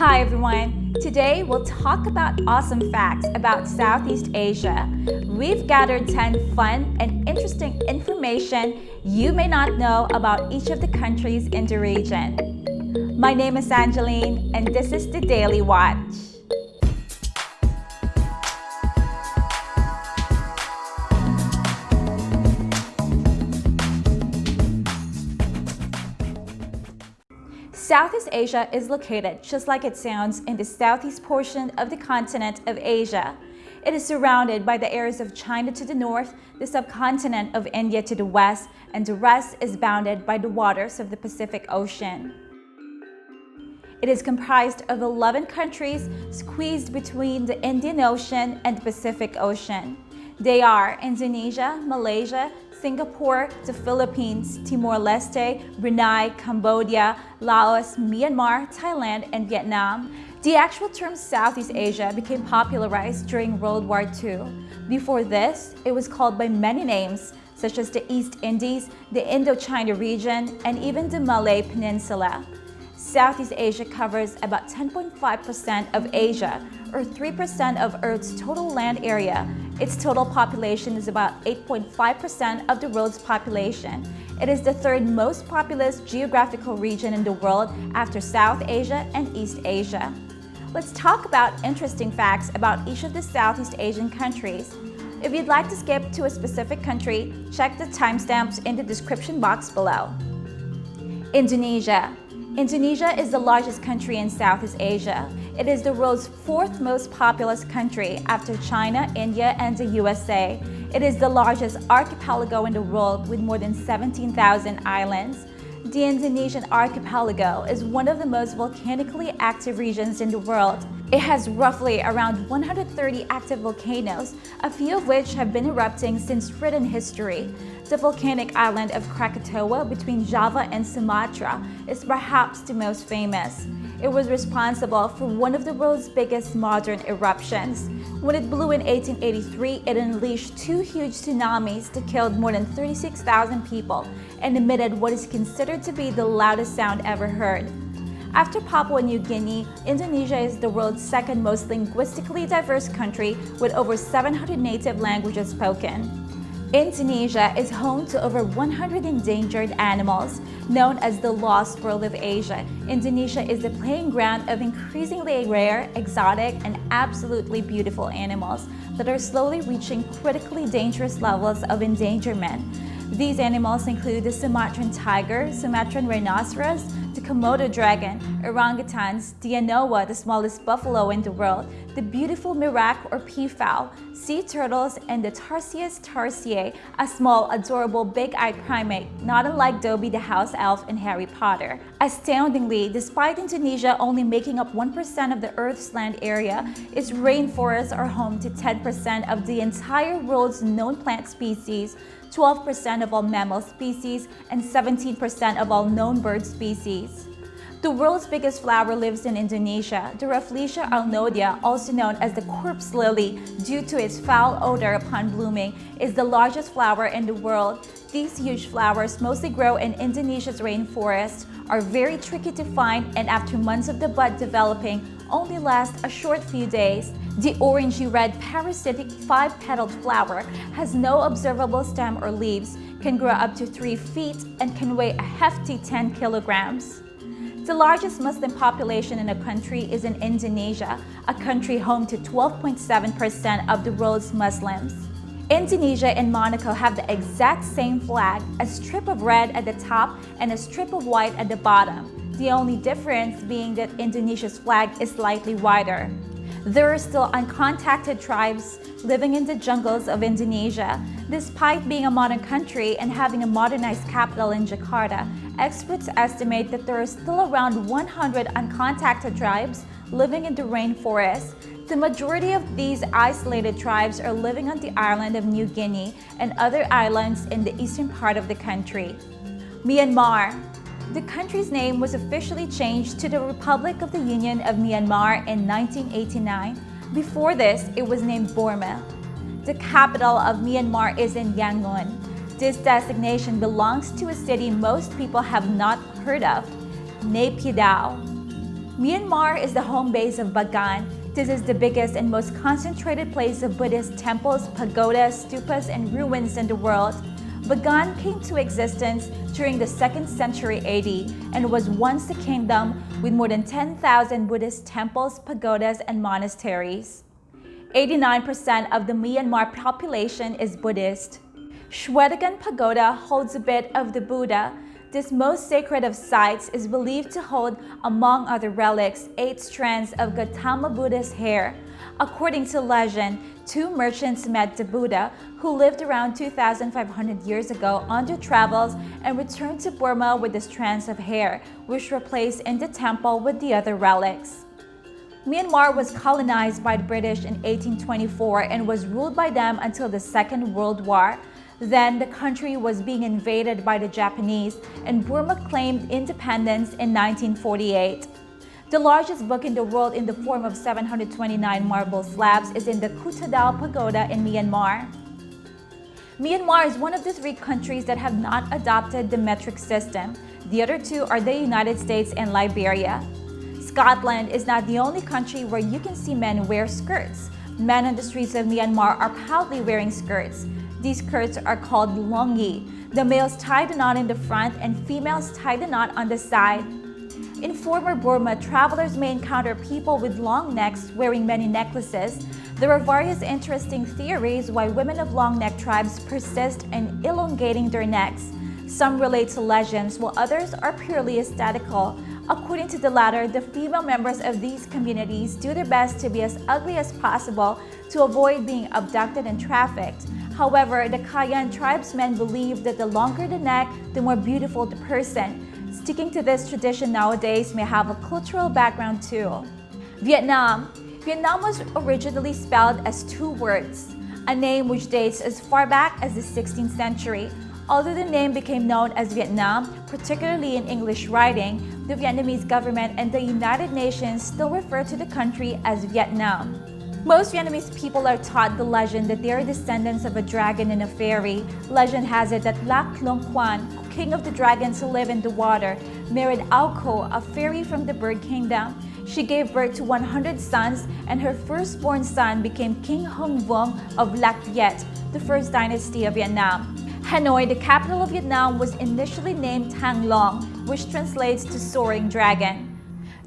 Hi everyone! Today we'll talk about awesome facts about Southeast Asia. We've gathered 10 fun and interesting information you may not know about each of the countries in the region. My name is Angeline and this is the Daily Watch. Southeast Asia is located, just like it sounds, in the southeast portion of the continent of Asia. It is surrounded by the areas of China to the north, the subcontinent of India to the west, and the rest is bounded by the waters of the Pacific Ocean. It is comprised of 11 countries squeezed between the Indian Ocean and the Pacific Ocean. They are Indonesia, Malaysia, Singapore, the Philippines, Timor Leste, Brunei, Cambodia, Laos, Myanmar, Thailand, and Vietnam. The actual term Southeast Asia became popularized during World War II. Before this, it was called by many names, such as the East Indies, the Indochina region, and even the Malay Peninsula. Southeast Asia covers about 10.5% of Asia, or 3% of Earth's total land area. Its total population is about 8.5% of the world's population. It is the third most populous geographical region in the world after South Asia and East Asia. Let's talk about interesting facts about each of the Southeast Asian countries. If you'd like to skip to a specific country, check the timestamps in the description box below. Indonesia. Indonesia is the largest country in Southeast Asia. It is the world's fourth most populous country after China, India, and the USA. It is the largest archipelago in the world with more than 17,000 islands. The Indonesian archipelago is one of the most volcanically active regions in the world. It has roughly around 130 active volcanoes, a few of which have been erupting since written history. The volcanic island of Krakatoa between Java and Sumatra is perhaps the most famous. It was responsible for one of the world's biggest modern eruptions. When it blew in 1883, it unleashed two huge tsunamis that killed more than 36,000 people and emitted what is considered to be the loudest sound ever heard. After Papua New Guinea, Indonesia is the world's second most linguistically diverse country with over 700 native languages spoken. Indonesia is home to over 100 endangered animals. Known as the Lost World of Asia, Indonesia is the playing ground of increasingly rare, exotic, and absolutely beautiful animals that are slowly reaching critically dangerous levels of endangerment. These animals include the Sumatran tiger, Sumatran rhinoceros, the Komodo dragon, orangutans, the Anoa, the smallest buffalo in the world, the beautiful mirak or peafowl, sea turtles, and the Tarsius tarsiae, a small, adorable, big-eyed primate, not unlike Dobby the house elf in Harry Potter. Astoundingly, despite Indonesia only making up 1% of the Earth's land area, its rainforests are home to 10% of the entire world's known plant species, 12% of all mammal species, and 17% of all known bird species. The world's biggest flower lives in Indonesia. The Rafflesia alnodia, also known as the corpse lily due to its foul odor upon blooming, is the largest flower in the world. These huge flowers mostly grow in Indonesia's rainforest, are very tricky to find, and after months of the bud developing, only last a short few days. The orangey-red parasitic 5-petaled flower has no observable stem or leaves, can grow up to 3 feet, and can weigh a hefty 10 kilograms. The largest Muslim population in a country is in Indonesia, a country home to 12.7% of the world's Muslims. Indonesia and Monaco have the exact same flag, a strip of red at the top and a strip of white at the bottom. The only difference being that Indonesia's flag is slightly wider. There are still uncontacted tribes living in the jungles of Indonesia. Despite being a modern country and having a modernized capital in Jakarta, experts estimate that there are still around 100 uncontacted tribes living in the rainforest. The majority of these isolated tribes are living on the island of New Guinea and other islands in the eastern part of the country. Myanmar. The country's name was officially changed to the Republic of the Union of Myanmar in 1989. Before this, it was named Burma. The capital of Myanmar is in Yangon. This designation belongs to a city most people have not heard of, Naypyidaw. Myanmar is the home base of Bagan. This is the biggest and most concentrated place of Buddhist temples, pagodas, stupas, and ruins in the world. Bagan came to existence during the 2nd century AD and was once a kingdom with more than 10,000 Buddhist temples, pagodas, and monasteries. 89% of the Myanmar population is Buddhist. Shwedagon Pagoda holds a bit of the Buddha. This most sacred of sites is believed to hold, among other relics, 8 strands of Gautama Buddha's hair. According to legend, 2 merchants met the Buddha, who lived around 2,500 years ago, on their travels and returned to Burma with the strands of hair, which were placed in the temple with the other relics. Myanmar was colonized by the British in 1824 and was ruled by them until the Second World War. Then the country was being invaded by the Japanese, and Burma claimed independence in 1948. The largest book in the world in the form of 729 marble slabs is in the Kutadal Pagoda in Myanmar. Myanmar is one of the 3 countries that have not adopted the metric system. The other 2 are the United States and Liberia. Scotland is not the only country where you can see men wear skirts. Men on the streets of Myanmar are proudly wearing skirts. These skirts are called longi. The males tie the knot in the front and females tie the knot on the side. In former Burma, travelers may encounter people with long necks wearing many necklaces. There are various interesting theories why women of long neck tribes persist in elongating their necks. Some relate to legends, while others are purely aesthetical. According to the latter, the female members of these communities do their best to be as ugly as possible to avoid being abducted and trafficked. However, the Kayan tribesmen believe that the longer the neck, the more beautiful the person. Sticking to this tradition nowadays may have a cultural background too. Vietnam. Vietnam was originally spelled as 2 words, a name which dates as far back as the 16th century. Although the name became known as Vietnam, particularly in English writing, the Vietnamese government and the United Nations still refer to the country as Vietnam. Most Vietnamese people are taught the legend that they are descendants of a dragon and a fairy. Legend has it that Lac Long Quan, king of the dragons who live in the water, married Ao Co, a fairy from the bird kingdom. She gave birth to 100 sons, and her firstborn son became King Hung Vuong of Lac Viet, the first dynasty of Vietnam. Hanoi, the capital of Vietnam, was initially named Thang Long, which translates to soaring dragon.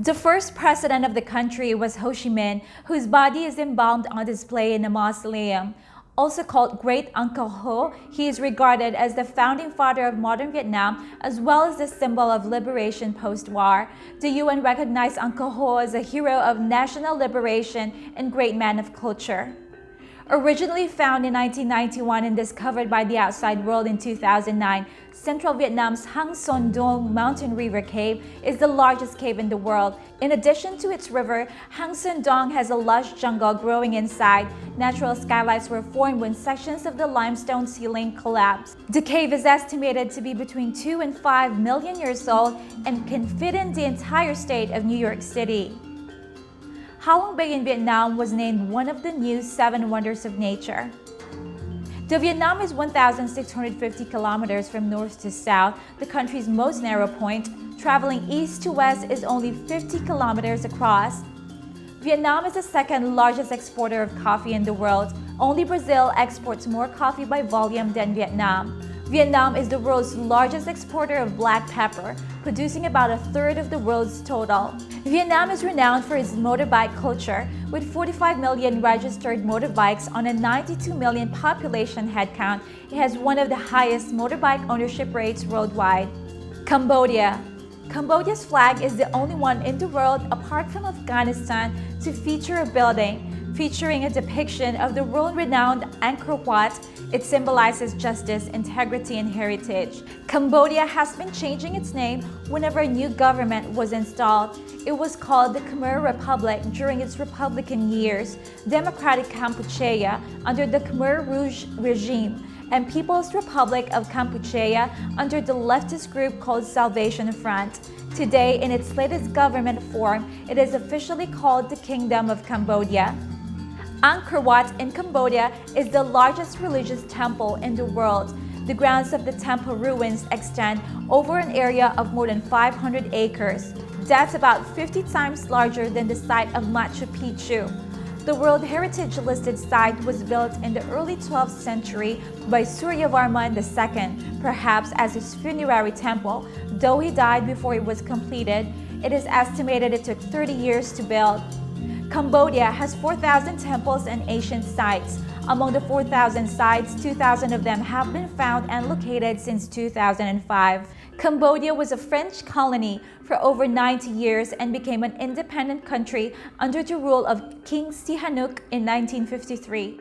The first president of the country was Ho Chi Minh, whose body is embalmed on display in a mausoleum. Also called Great Uncle Ho, he is regarded as the founding father of modern Vietnam, as well as the symbol of liberation post-war. The UN recognized Uncle Ho as a hero of national liberation and great man of culture. Originally found in 1991 and discovered by the outside world in 2009, central Vietnam's Hang Son Doong Mountain River Cave is the largest cave in the world. In addition to its river, Hang Son Doong has a lush jungle growing inside. Natural skylights were formed when sections of the limestone ceiling collapsed. The cave is estimated to be between 2 and 5 million years old and can fit in the entire state of New York City. Ha Long Bay in Vietnam was named one of the new 7 wonders of nature. Though Vietnam is 1,650 kilometers from north to south, the country's most narrow point, traveling east to west is only 50 kilometers across. Vietnam is the 2nd largest exporter of coffee in the world. Only Brazil exports more coffee by volume than Vietnam. Vietnam is the world's largest exporter of black pepper, producing about 1/3 of the world's total. Vietnam is renowned for its motorbike culture, with 45 million registered motorbikes on a 92 million population headcount. It has one of the highest motorbike ownership rates worldwide. Cambodia. Cambodia's flag is the only one in the world, apart from Afghanistan, to feature a building featuring a depiction of the world-renowned Angkor Wat. It symbolizes justice, integrity, and heritage. Cambodia has been changing its name whenever a new government was installed. It was called the Khmer Republic during its Republican years, Democratic Kampuchea under the Khmer Rouge regime, and People's Republic of Kampuchea under the leftist group called Salvation Front. Today, in its latest government form, it is officially called the Kingdom of Cambodia. Angkor Wat in Cambodia is the largest religious temple in the world. The grounds of the temple ruins extend over an area of more than 500 acres. That's about 50 times larger than the site of Machu Picchu. The World Heritage listed site was built in the early 12th century by Suryavarman II, perhaps as his funerary temple, though he died before it was completed. It is estimated it took 30 years to build. Cambodia has 4,000 temples and ancient sites. Among the 4,000 sites, 2,000 of them have been found and located since 2005. Cambodia was a French colony for over 90 years and became an independent country under the rule of King Sihanouk in 1953.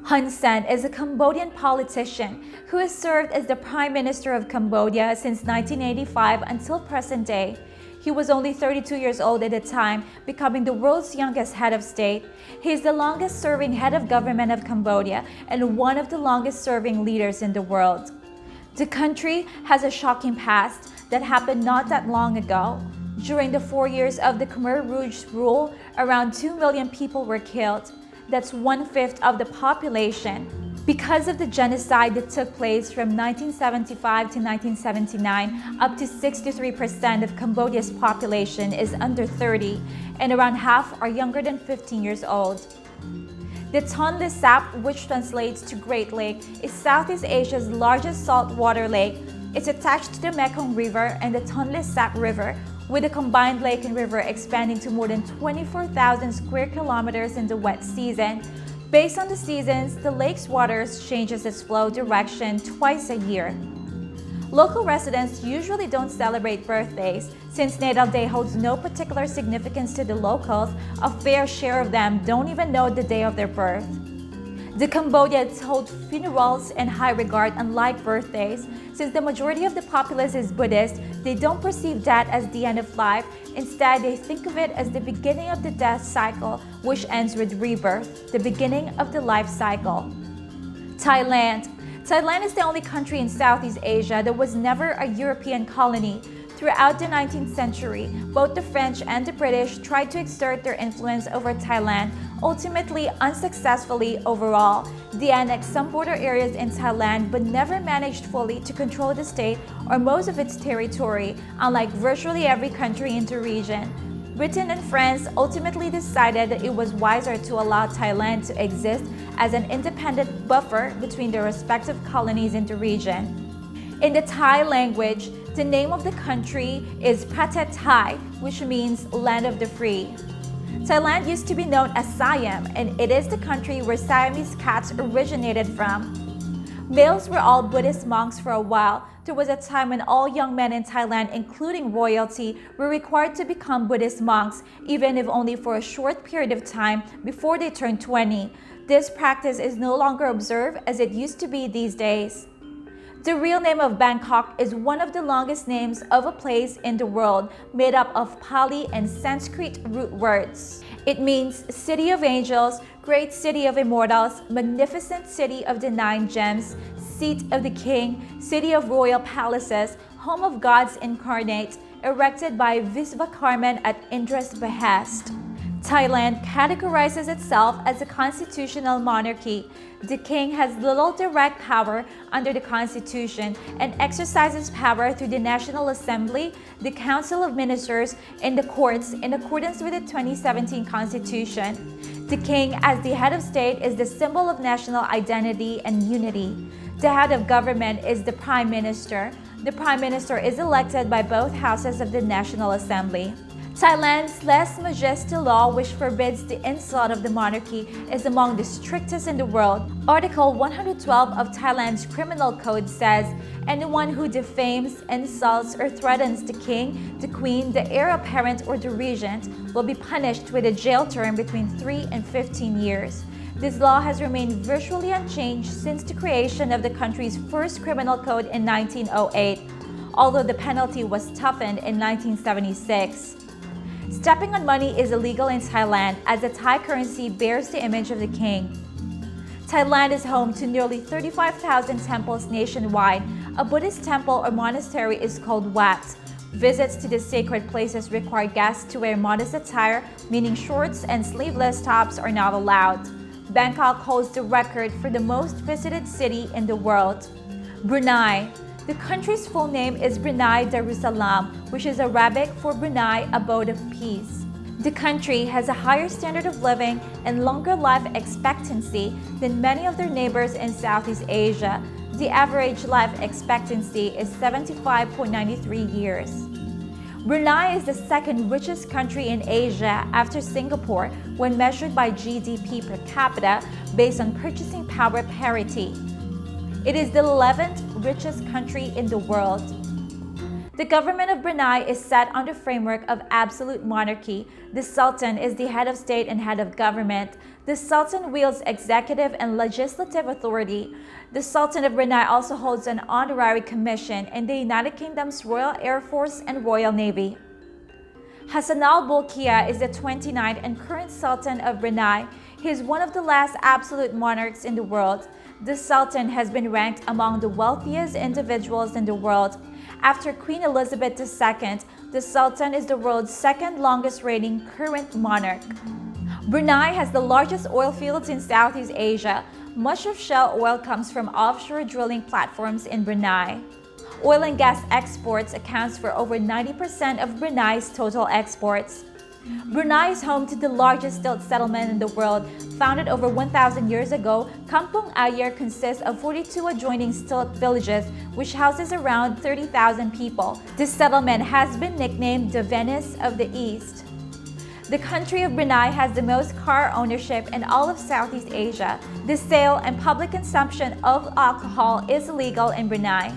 Hun Sen is a Cambodian politician who has served as the Prime Minister of Cambodia since 1985 until present day. He was only 32 years old at the time, becoming the world's youngest head of state. He is the longest-serving head of government of Cambodia and one of the longest-serving leaders in the world. The country has a shocking past that happened not that long ago. During the 4 years of the Khmer Rouge's rule, around 2 million people were killed. That's 1/5 of the population. Because of the genocide that took place from 1975 to 1979, up to 63% of Cambodia's population is under 30, and around half are younger than 15 years old. The Tonle Sap, which translates to Great Lake, is Southeast Asia's largest saltwater lake. It's attached to the Mekong River and the Tonle Sap River, with a combined lake and river expanding to more than 24,000 square kilometers in the wet season. Based on the seasons, the lake's waters changes its flow direction twice a year. Local residents usually don't celebrate birthdays. Since Natal Day holds no particular significance to the locals, a fair share of them don't even know the day of their birth. The Cambodians hold funerals in high regard, unlike birthdays. Since the majority of the populace is Buddhist, they don't perceive death as the end of life. Instead, they think of it as the beginning of the death cycle, which ends with rebirth, the beginning of the life cycle. Thailand. Thailand is the only country in Southeast Asia that was never a European colony. Throughout the 19th century, both the French and the British tried to exert their influence over Thailand, ultimately unsuccessfully overall. They annexed some border areas in Thailand but never managed fully to control the state or most of its territory, unlike virtually every country in the region. Britain and France ultimately decided that it was wiser to allow Thailand to exist as an independent buffer between their respective colonies in the region. In the Thai language, the name of the country is Pratet Thai, which means land of the free. Thailand used to be known as Siam, and it is the country where Siamese cats originated from. Males were all Buddhist monks for a while. There was a time when all young men in Thailand, including royalty, were required to become Buddhist monks, even if only for a short period of time before they turned 20. This practice is no longer observed as it used to be these days. The real name of Bangkok is one of the longest names of a place in the world, made up of Pali and Sanskrit root words. It means City of Angels, Great City of Immortals, Magnificent City of the Nine Gems, Seat of the King, City of Royal Palaces, Home of Gods Incarnate, erected by Visvakarman at Indra's behest. Thailand categorizes itself as a constitutional monarchy. The king has little direct power under the constitution and exercises power through the National Assembly, the Council of Ministers, and the courts in accordance with the 2017 constitution. The king, as the head of state, is the symbol of national identity and unity. The head of government is the Prime Minister. The Prime Minister is elected by both houses of the National Assembly. Thailand's lèse majesté law, which forbids the insult of the monarchy, is among the strictest in the world. Article 112 of Thailand's criminal code says, anyone who defames, insults, or threatens the king, the queen, the heir apparent, or the regent will be punished with a jail term between 3 and 15 years. This law has remained virtually unchanged since the creation of the country's first criminal code in 1908, although the penalty was toughened in 1976. Stepping on money is illegal in Thailand as the Thai currency bears the image of the king. Thailand is home to nearly 35,000 temples nationwide. A Buddhist temple or monastery is called Wat. Visits to the sacred places require guests to wear modest attire, meaning shorts and sleeveless tops are not allowed. Bangkok holds the record for the most visited city in the world. Brunei. The country's full name is Brunei Darussalam, which is Arabic for Brunei, Abode of Peace. The country has a higher standard of living and longer life expectancy than many of their neighbors in Southeast Asia. The average life expectancy is 75.93 years. Brunei is the second richest country in Asia after Singapore when measured by GDP per capita based on purchasing power parity. It is the 11th richest country in the world. The government of Brunei is set on the framework of absolute monarchy. The Sultan is the head of state and head of government. The Sultan wields executive and legislative authority. The Sultan of Brunei also holds an honorary commission in the United Kingdom's Royal Air Force and Royal Navy. Hassan al-Bolkiah is the 29th and current Sultan of Brunei. He is one of the last absolute monarchs in the world. The Sultan has been ranked among the wealthiest individuals in the world. After Queen Elizabeth II, the Sultan is the world's second longest reigning current monarch. Brunei has the largest oil fields in Southeast Asia. Much of shale oil comes from offshore drilling platforms in Brunei. Oil and gas exports accounts for over 90% of Brunei's total exports. Brunei is home to the largest stilt settlement in the world. Founded over 1,000 years ago, Kampung Ayer consists of 42 adjoining stilt villages, which houses around 30,000 people. This settlement has been nicknamed the Venice of the East. The country of Brunei has the most car ownership in all of Southeast Asia. The sale and public consumption of alcohol is illegal in Brunei.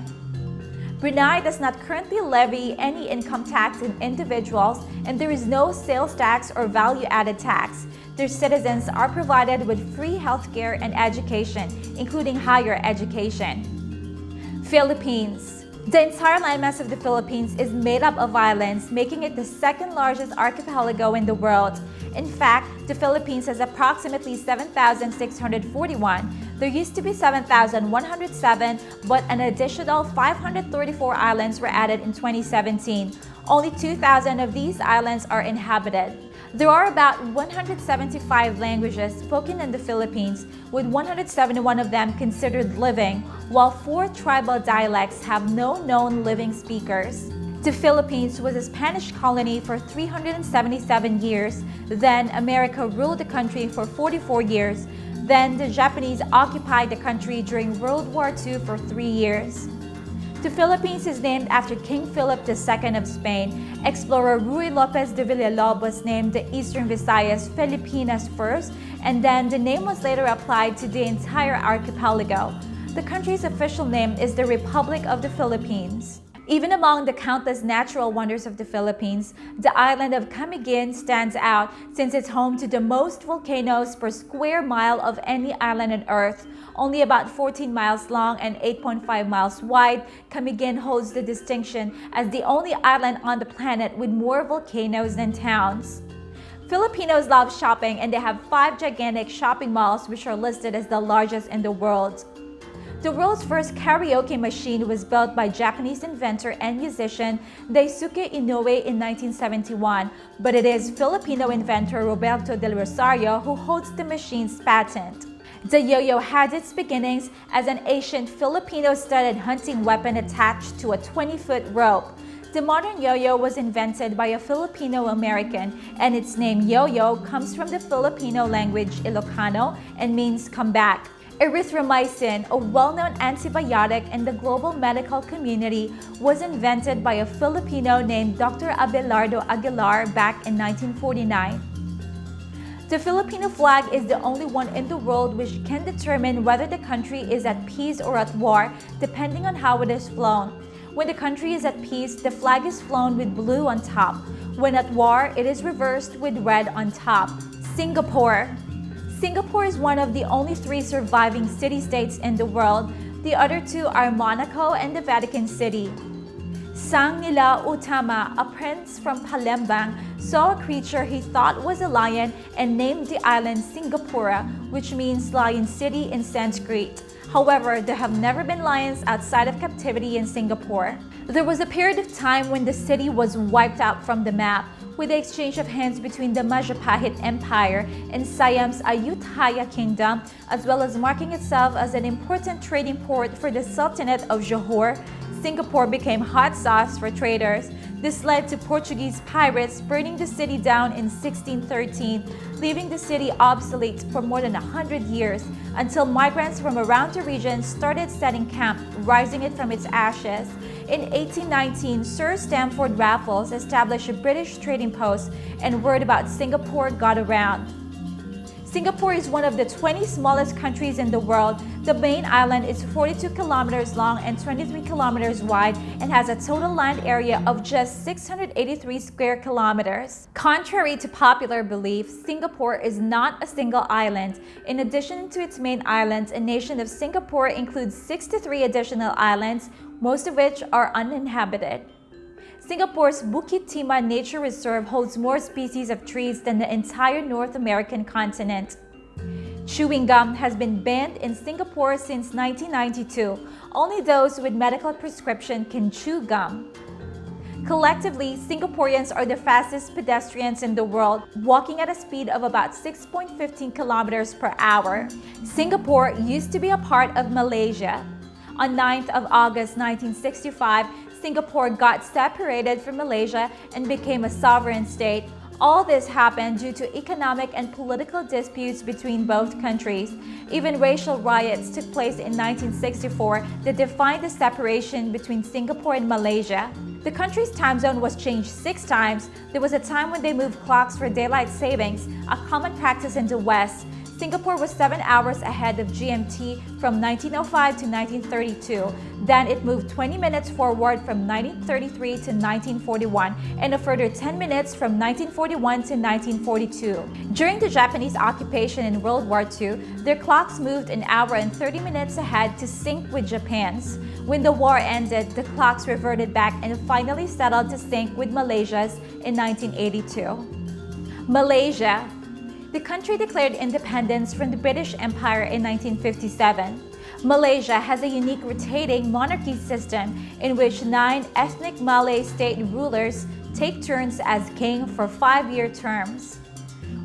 Brunei does not currently levy any income tax on individuals, and there is no sales tax or value-added tax. Their citizens are provided with free healthcare and education, including higher education. Philippines. The entire landmass of the Philippines is made up of islands, making it the second largest archipelago in the world. In fact, the Philippines has approximately 7,641. There used to be 7,107, but an additional 534 islands were added in 2017. Only 2,000 of these islands are inhabited. There are about 175 languages spoken in the Philippines, with 171 of them considered living, while 4 tribal dialects have no known living speakers. The Philippines was a Spanish colony for 377 years. Then America ruled the country for 44 years. Then the Japanese occupied the country during World War II for 3 years. The Philippines is named after King Philip II of Spain. Explorer Ruy Lopez de Villalobos named the Eastern Visayas Filipinas first, and then the name was later applied to the entire archipelago. The country's official name is the Republic of the Philippines. Even among the countless natural wonders of the Philippines, the island of Camiguin stands out since it's home to the most volcanoes per square mile of any island on Earth. Only about 14 miles long and 8.5 miles wide, Camiguin holds the distinction as the only island on the planet with more volcanoes than towns. Filipinos love shopping, and they have 5 gigantic shopping malls which are listed as the largest in the world. The world's first karaoke machine was built by Japanese inventor and musician Daisuke Inoue in 1971, but it is Filipino inventor Roberto del Rosario who holds the machine's patent. The yo-yo had its beginnings as an ancient Filipino-studded hunting weapon attached to a 20-foot rope. The modern yo-yo was invented by a Filipino-American, and its name yo-yo comes from the Filipino language Ilocano and means come back. Erythromycin, a well-known antibiotic in the global medical community, was invented by a Filipino named Dr. Abelardo Aguilar back in 1949. The Filipino flag is the only one in the world which can determine whether the country is at peace or at war, depending on how it is flown. When the country is at peace, the flag is flown with blue on top. When at war, it is reversed with red on top. Singapore. Singapore is one of the only 3 surviving city-states in the world. The other 2 are Monaco and the Vatican City. Sang Nila Utama, a prince from Palembang, saw a creature he thought was a lion and named the island Singapura, which means Lion City in Sanskrit. However, there have never been lions outside of captivity in Singapore. There was a period of time when the city was wiped out from the map, with the exchange of hands between the Majapahit Empire and Siam's Ayutthaya Kingdom, as well as marking itself as an important trading port for the Sultanate of Johor. Singapore became hot sauce for traders. This led to Portuguese pirates burning the city down in 1613, leaving the city obsolete for more than 100 years, until migrants from around the region started setting camp, rising it from its ashes. In 1819, Sir Stamford Raffles established a British trading post, and word about Singapore got around. Singapore is one of the 20 smallest countries in the world. The main island is 42 kilometers long and 23 kilometers wide and has a total land area of just 683 square kilometers. Contrary to popular belief, Singapore is not a single island. In addition to its main islands, a nation of Singapore includes 63 additional islands, most of which are uninhabited. Singapore's Bukit Timah Nature Reserve holds more species of trees than the entire North American continent. Chewing gum has been banned in Singapore since 1992. Only those with medical prescription can chew gum. Collectively, Singaporeans are the fastest pedestrians in the world, walking at a speed of about 6.15 kilometers per hour. Singapore used to be a part of Malaysia. On 9th of August 1965, Singapore got separated from Malaysia and became a sovereign state. All this happened due to economic and political disputes between both countries. Even racial riots took place in 1964 that defined the separation between Singapore and Malaysia. The country's time zone was changed 6 times. There was a time when they moved clocks for daylight savings, a common practice in the West. Singapore was 7 hours ahead of GMT from 1905 to 1932. Then it moved 20 minutes forward from 1933 to 1941 and a further 10 minutes from 1941 to 1942. During the Japanese occupation in World War II, their clocks moved an hour and 30 minutes ahead to sync with Japan's. When the war ended, the clocks reverted back and finally settled to sync with Malaysia's in 1982. Malaysia. The country declared independence from the British Empire in 1957. Malaysia has a unique rotating monarchy system in which 9 ethnic Malay state rulers take turns as king for 5-year terms.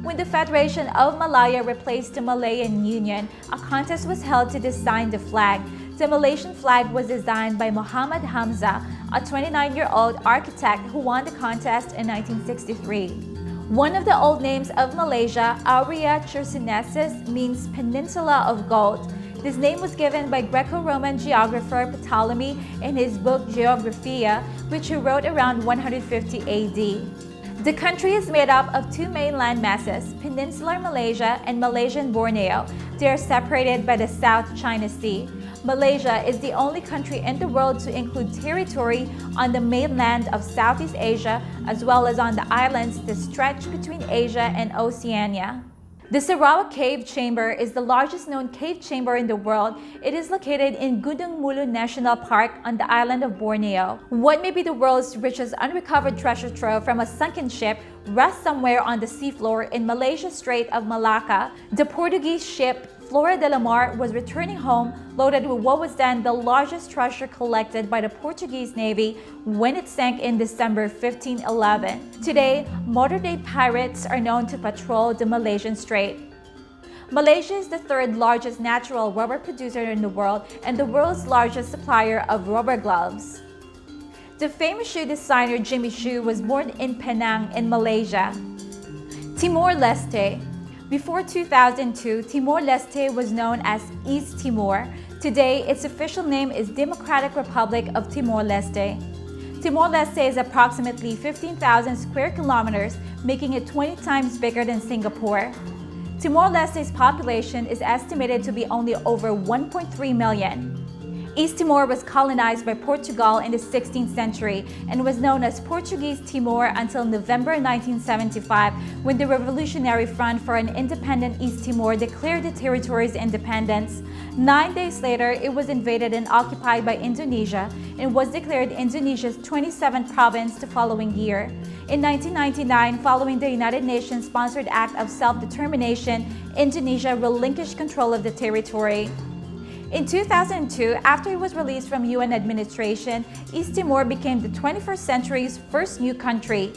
When the Federation of Malaya replaced the Malayan Union, a contest was held to design the flag. The Malaysian flag was designed by Muhammad Hamzah, a 29-year-old architect who won the contest in 1963. One of the old names of Malaysia, Aurea Chersonesus, means Peninsula of Gold. This name was given by Greco-Roman geographer Ptolemy in his book Geographia, which he wrote around 150 AD. The country is made up of 2 mainland masses, Peninsular Malaysia and Malaysian Borneo. They are separated by the South China Sea. Malaysia is the only country in the world to include territory on the mainland of Southeast Asia, as well as on the islands that stretch between Asia and Oceania. The Sarawak Cave Chamber is the largest known cave chamber in the world. It is located in Gunung Mulu National Park on the island of Borneo. What may be the world's richest unrecovered treasure trove from a sunken ship rests somewhere on the seafloor in Malaysia Strait of Malacca. The Portuguese ship Flora de la Mar was returning home loaded with what was then the largest treasure collected by the Portuguese Navy when it sank in December 1511. Today, modern-day pirates are known to patrol the Malaysian Strait. Malaysia is the 3rd largest natural rubber producer in the world and the world's largest supplier of rubber gloves. The famous shoe designer Jimmy Choo was born in Penang in Malaysia. Timor Leste. Before 2002, Timor Leste was known as East Timor. Today, its official name is Democratic Republic of Timor Leste. Timor Leste is approximately 15,000 square kilometers, making it 20 times bigger than Singapore. Timor Leste's population is estimated to be only over 1.3 million. East Timor was colonized by Portugal in the 16th century and was known as Portuguese Timor until November 1975, when the Revolutionary Front for an Independent East Timor declared the territory's independence. 9 days later, it was invaded and occupied by Indonesia and was declared Indonesia's 27th province the following year. In 1999, following the United Nations-sponsored Act of Self-Determination, Indonesia relinquished control of the territory. In 2002, after it was released from UN administration, East Timor became the 21st century's first new country.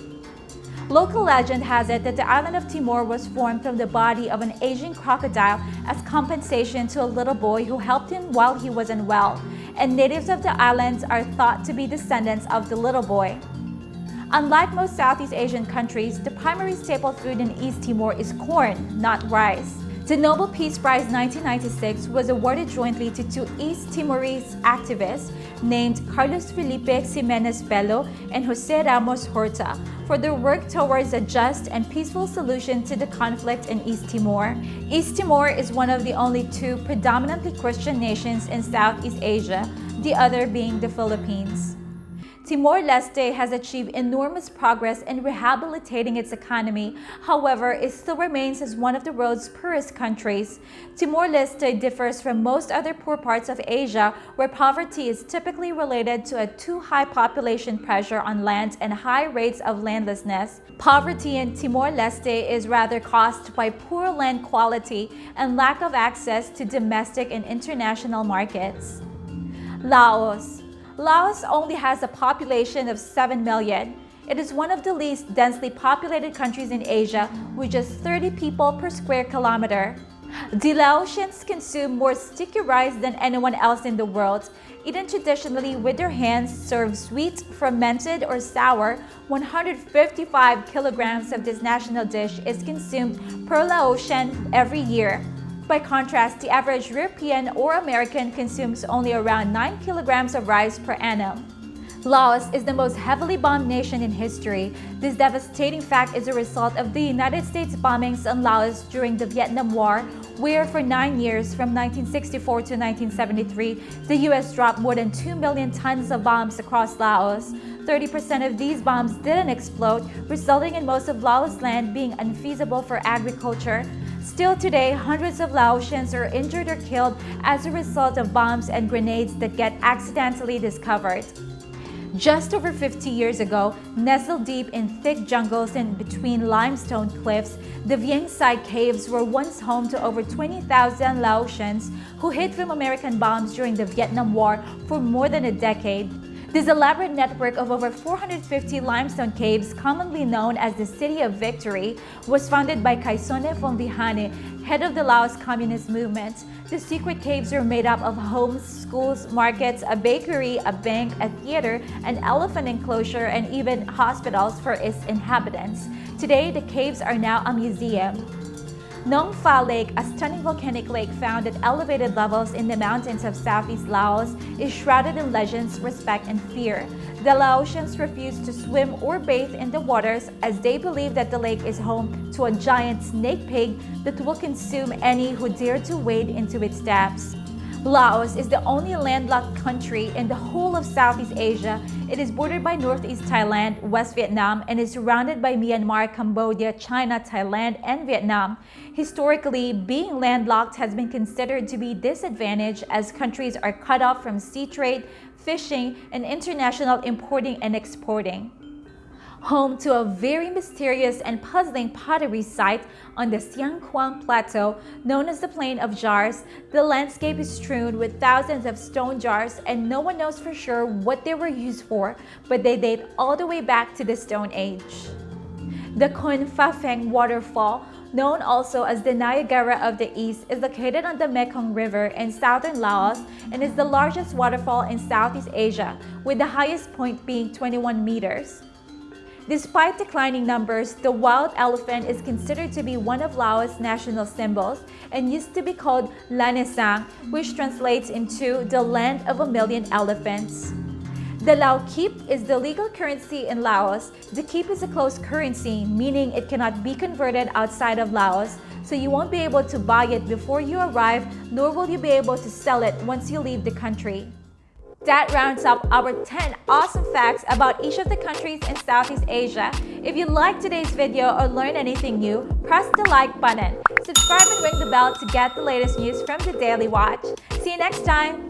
Local legend has it that the island of Timor was formed from the body of an Asian crocodile as compensation to a little boy who helped him while he was unwell, and natives of the islands are thought to be descendants of the little boy. Unlike most Southeast Asian countries, the primary staple food in East Timor is corn, not rice. The Nobel Peace Prize 1996 was awarded jointly to two East Timorese activists named Carlos Felipe Ximenez Bello and Jose Ramos Horta for their work towards a just and peaceful solution to the conflict in East Timor. East Timor is one of the only two predominantly Christian nations in Southeast Asia, the other being the Philippines. Timor Leste has achieved enormous progress in rehabilitating its economy. However, it still remains as one of the world's poorest countries. Timor Leste differs from most other poor parts of Asia, where poverty is typically related to a too high population pressure on land and high rates of landlessness. Poverty in Timor Leste is rather caused by poor land quality and lack of access to domestic and international markets. Laos only has a population of 7 million. It is one of the least densely populated countries in Asia, with just 30 people per square kilometer. The Laotians consume more sticky rice than anyone else in the world. Eaten traditionally with their hands, served sweet, fermented, or sour, 155 kilograms of this national dish is consumed per Laotian every year. By contrast, the average European or American consumes only around 9 kilograms of rice per annum. Laos is the most heavily bombed nation in history. This devastating fact is a result of the United States bombings on Laos during the Vietnam War, where for 9 years, from 1964 to 1973, the U.S. dropped more than 2 million tons of bombs across Laos. 30% of these bombs didn't explode, resulting in most of Laos' land being unfeasible for agriculture. Still today, hundreds of Laotians are injured or killed as a result of bombs and grenades that get accidentally discovered. Just over 50 years ago, nestled deep in thick jungles and between limestone cliffs, the Vieng Sai Caves were once home to over 20,000 Laotians who hid from American bombs during the Vietnam War for more than a decade. This elaborate network of over 450 limestone caves, commonly known as the City of Victory, was founded by Kaisone Phonvihane, head of the Laos Communist Movement. The secret caves are made up of homes, schools, markets, a bakery, a bank, a theater, an elephant enclosure, and even hospitals for its inhabitants. Today, the caves are now a museum. Nong Pha Lake, a stunning volcanic lake found at elevated levels in the mountains of southeast Laos, is shrouded in legends, respect, and fear. The Laotians refuse to swim or bathe in the waters as they believe that the lake is home to a giant snake pig that will consume any who dare to wade into its depths. Laos is the only landlocked country in the whole of Southeast Asia. It is bordered by northeast Thailand, West Vietnam, and is surrounded by Myanmar, Cambodia, China, Thailand, and Vietnam. Historically, being landlocked has been considered to be disadvantaged as countries are cut off from sea trade, fishing, and international importing and exporting. Home to a very mysterious and puzzling pottery site on the Siang Quang Plateau, known as the Plain of Jars, the landscape is strewn with thousands of stone jars, and no one knows for sure what they were used for, but they date all the way back to the Stone Age. The Khon Pha Pheng waterfall, known also as the Niagara of the East, is located on the Mekong River in southern Laos and is the largest waterfall in Southeast Asia, with the highest point being 21 meters. Despite declining numbers, the wild elephant is considered to be one of Laos' national symbols and used to be called Lanesang, which translates into the land of a million elephants. The Lao Kip is the legal currency in Laos. The Kip is a closed currency, meaning it cannot be converted outside of Laos, so you won't be able to buy it before you arrive, nor will you be able to sell it once you leave the country. That rounds up our 10 awesome facts about each of the countries in Southeast Asia. If you liked today's video or learned anything new, press the like button. Subscribe and ring the bell to get the latest news from the Daily Watch. See you next time!